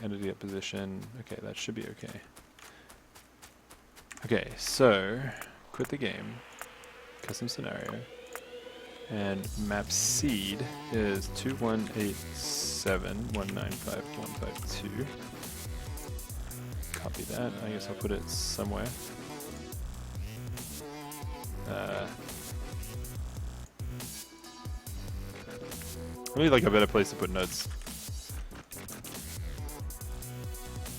entity at position. Okay, that should be okay. Okay, so quit the game, custom scenario, and map seed is 2187.195.152. Copy that. I guess I'll put it somewhere. Really like a better place to put nodes.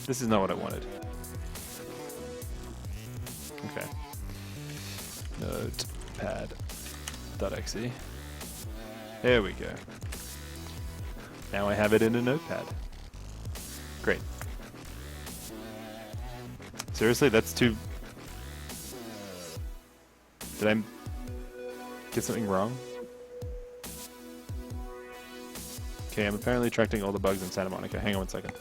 This is not what I wanted. Okay. Notepad.exe. There we go. Now I have it in a notepad. Great. Seriously, that's too... Did I get something wrong? Okay, I'm apparently attracting all the bugs in Santa Monica. Hang on one second.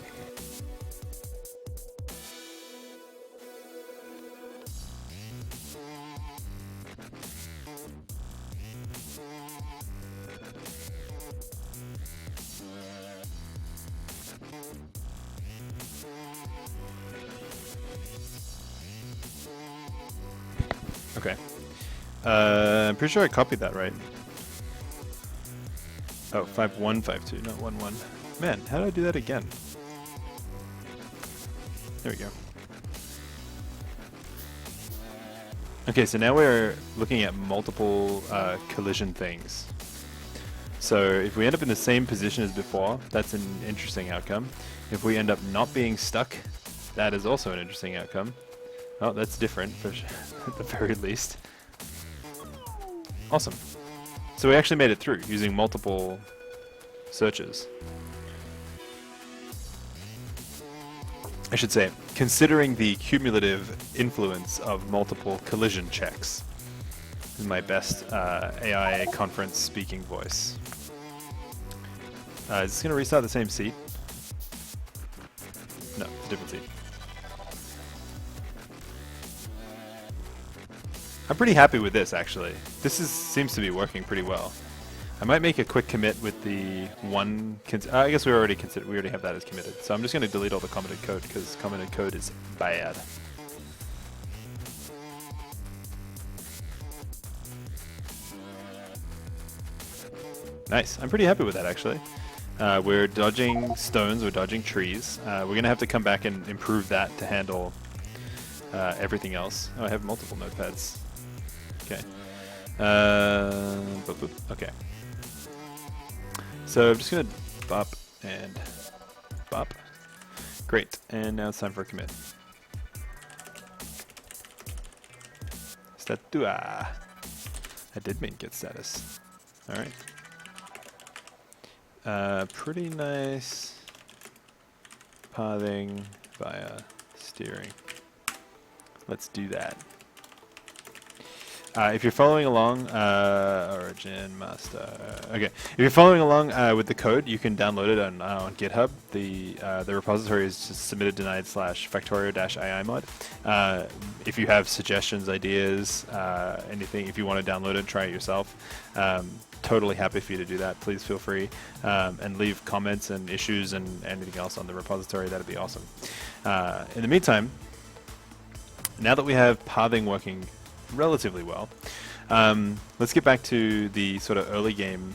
Okay. I'm pretty sure I copied that right. Oh, 5152, not 11. Man, how did I do that again? There we go. Okay, so now we're looking at multiple collision things. So if we end up in the same position as before, that's an interesting outcome. If we end up not being stuck, that is also an interesting outcome. Oh, that's different, for at the very least. Awesome. So we actually made it through using multiple searches. I should say, considering the cumulative influence of multiple collision checks. This is my best AI conference speaking voice. Is this going to restart the same seat? No, it's a different seat. I'm pretty happy with this, actually. This seems to be working pretty well. I might make a quick commit with the one... I guess we already have that as committed. So I'm just going to delete all the commented code, because commented code is bad. Nice. I'm pretty happy with that, actually. We're dodging stones, we're dodging trees. We're going to have to come back and improve that to handle everything else. Oh, I have multiple notepads. Okay. Okay. So I'm just going to bop and bop. Great. And now it's time for a commit. Statua. I did mean get status. Alright. Pretty nice pathing via steering. Let's do that. If you're following along, origin master. Okay, if you're following along with the code, you can download it on GitHub. The repository is just submitted denied /factorio-AIMod. If you have suggestions, ideas, anything, if you want to download it, try it yourself. Totally happy for you to do that. Please feel free and leave comments and issues and anything else on the repository. That'd be awesome. In the meantime, now that we have pathing working relatively well, let's get back to the sort of early game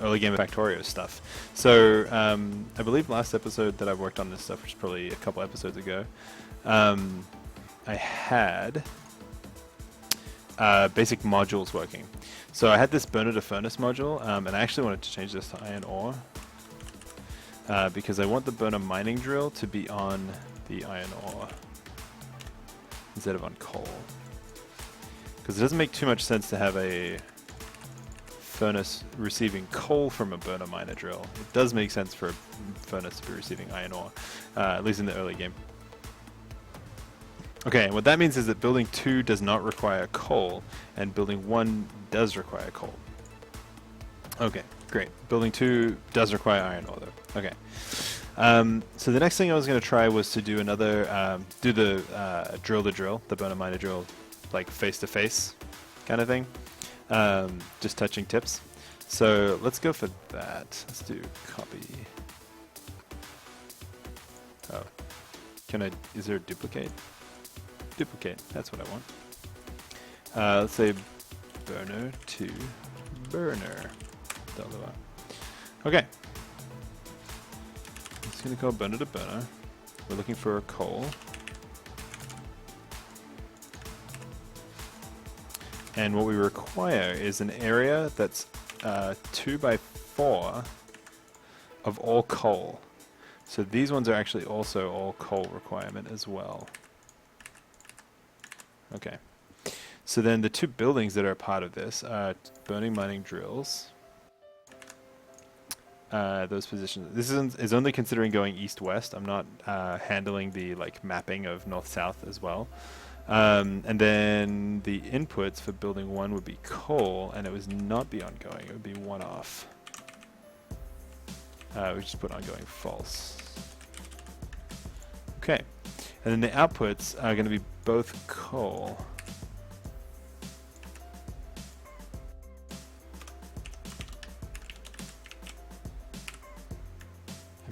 Factorio stuff. So I believe last episode that I worked on this stuff, which was probably a couple episodes ago, I had basic modules working. So I had this burner to furnace module, and I actually wanted to change this to iron ore because I want the burner mining drill to be on the iron ore instead of on coal. Because it doesn't make too much sense to have a furnace receiving coal from a burner miner drill. It does make sense for a furnace to be receiving iron ore, at least in the early game. Okay, what that means is that building 2 does not require coal, and building 1 does require coal. Okay, great. Building 2 does require iron ore, though. Okay. So the next thing I was going to try was to do another, do the drill, the burner miner drill, like face-to-face kind of thing. Just touching tips. So let's go for that. Let's do copy. Oh, is there a duplicate? Duplicate, that's what I want. Let's say burner to burner. Okay. It's going to call burner to burner. We're looking for a coal. And what we require is an area that's 2 by 4 of all coal. So these ones are actually also all coal requirement as well. Okay. So then the 2 buildings that are a part of this are burning mining drills. Those positions. This is only considering going east-west. I'm not handling the mapping of north-south as well. And then the inputs for building 1 would be coal, and it would not be ongoing. It would be one-off. We just put ongoing false. Okay. And then the outputs are going to be both coal.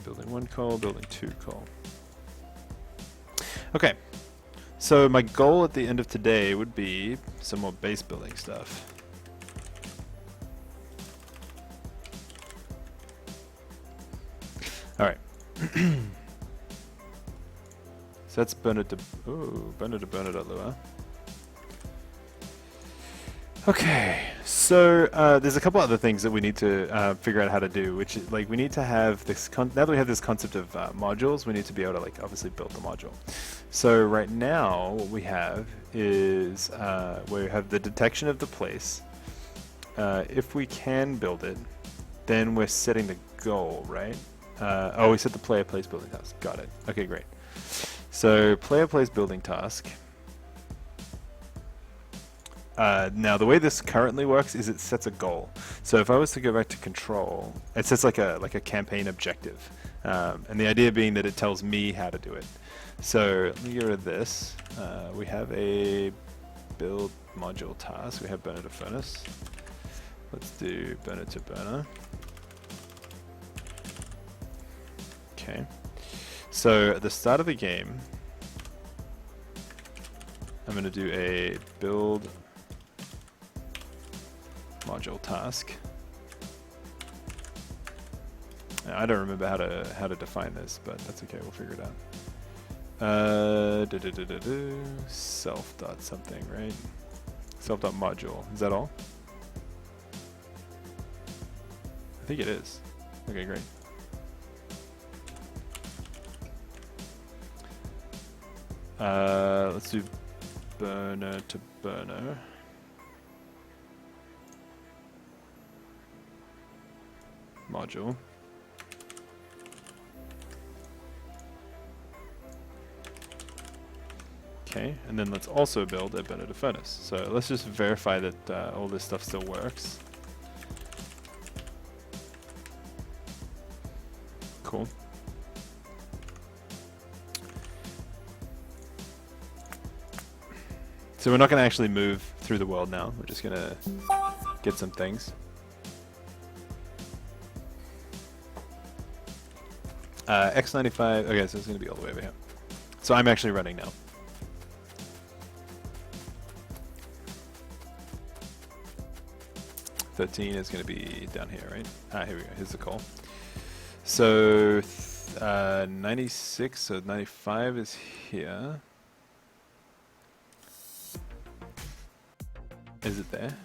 Building 1 coal, building 2 coal. Okay. So my goal at the end of today would be some more base building stuff. All right. So that's burner.lua. Okay, so there's a couple other things that we need to figure out how to do, which is, we need to have this, now that we have this concept of modules, we need to be able to obviously build the module. So right now what we have is we have the detection of the place. If we can build it, then we're setting the goal, right? Oh, we set the player place building task. Got it. Okay, great. So player place building task. Now the way this currently works is it sets a goal. So if I was to go back to control, it sets like a campaign objective, and the idea being that it tells me how to do it. So let me get rid of this. We have a build module task. We have burner to furnace. Let's do burner to burner. Okay. So at the start of the game, I'm going to do a build module task. I don't remember how to define this, but that's okay. We'll figure it out. Self dot something, right? Self dot module. Is that all? I think it is. Okay, great. Let's do burner to burner. Module. Okay, and then let's also build a burner to furnace. So let's just verify that all this stuff still works. Cool. So we're not going to actually move through the world now. We're just going to get some things. X95, okay, so it's going to be all the way over here. So I'm actually running now. $13 is going to be down here, right? Ah, here we go. Here's the call. So 96, so 95 is here. Is it there?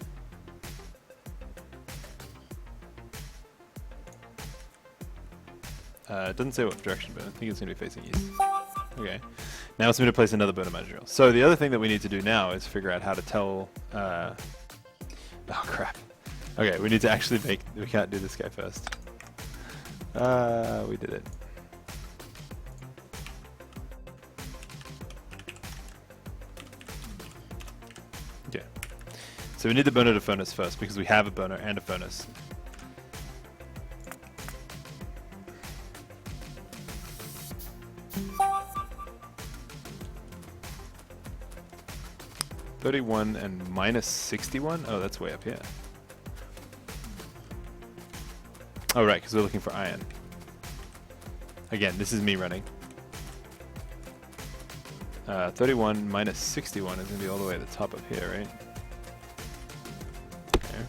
It doesn't say what direction, but I think it's going to be facing east. Okay. Now it's going to place another burner material. So the other thing that we need to do now is figure out how to tell... oh, crap. Okay, we need to actually make... We can't do this guy first. We did it. Okay. So we need the burner to furnace first, because we have a burner and a furnace. $31 and minus 61? Oh, that's way up here. Oh, right, because we're looking for iron. Again, this is me running. 31 minus 61 is going to be all the way at the top of here, right? Okay.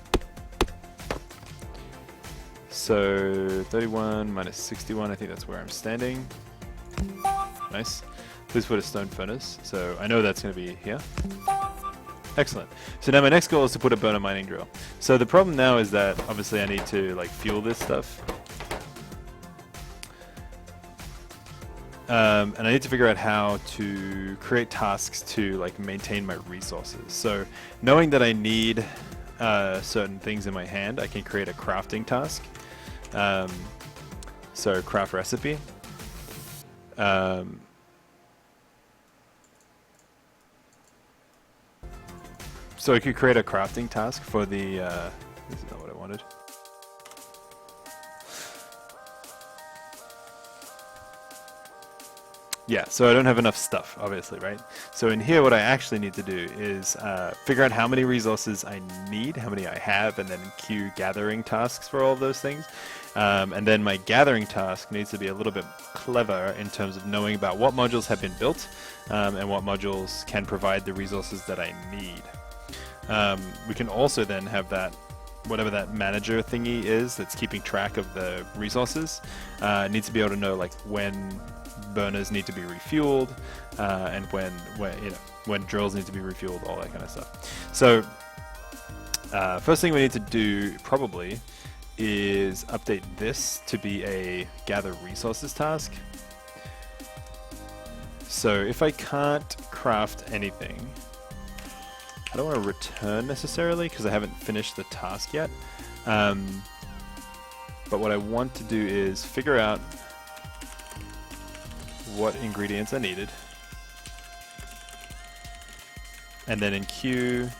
So 31 minus 61, I think that's where I'm standing. Nice. Please put a stone furnace. So I know that's going to be here. Excellent. So now my next goal is to put a burner mining drill. So the problem now is that obviously I need to like fuel this stuff. And I need to figure out how to create tasks to like maintain my resources. So knowing that I need certain things in my hand, I can create a crafting task. So craft recipe. So I could create a crafting task for the, this is not what I wanted. Yeah, so I don't have enough stuff, obviously, right? So in here, what I actually need to do is figure out how many resources I need, how many I have, and then queue gathering tasks for all of those things. And then my gathering task needs to be a little bit clever in terms of knowing about what modules have been built and what modules can provide the resources that I need. We can also then have that, whatever that manager thingy is that's keeping track of the resources, needs to be able to know like when burners need to be refueled and when drills need to be refueled, all that kind of stuff. So first thing we need to do probably is update this to be a gather resources task. So if I can't craft anything, I don't want to return necessarily because I haven't finished the task yet. But what I want to do is figure out what ingredients are needed. And then in QEUV,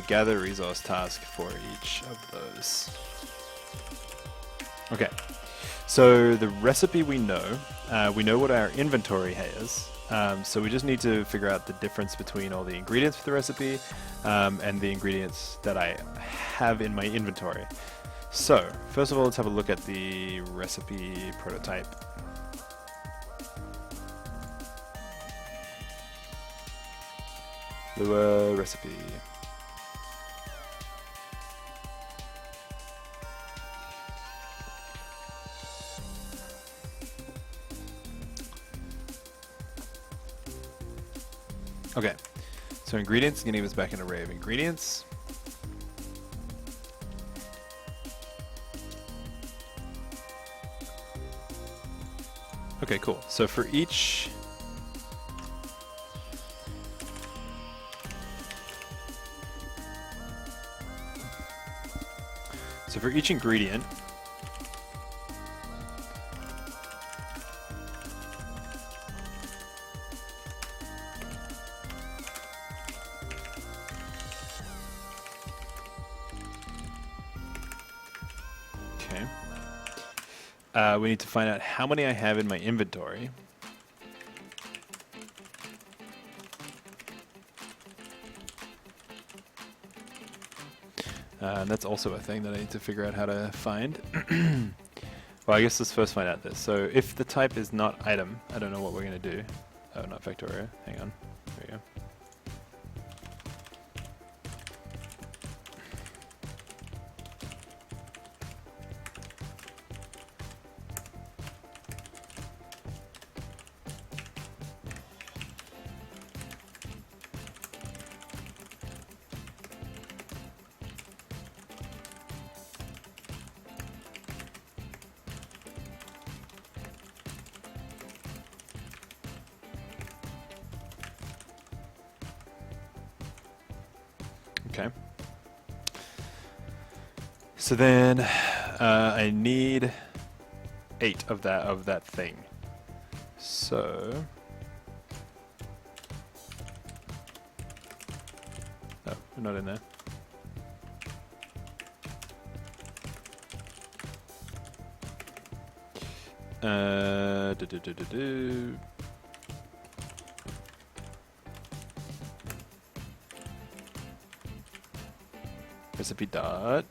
gather resource task for each of those. Okay, so the recipe we know what our inventory has. So we just need to figure out the difference between all the ingredients for the recipe and the ingredients that I have in my inventory. So first of all, let's have a look at the recipe prototype. Lua recipe. Okay, so ingredients, going to give us back an array of ingredients. Okay, cool. So for each ingredient, we need to find out how many I have in my inventory. And that's also a thing that I need to figure out how to find. Well, I guess let's first find out this. So if the type is not item, I don't know what we're going to do. Oh, not Factorio. Hang on. There we go. Okay. So then I need 8 of that thing. So oh, we're not in there. Recipe dot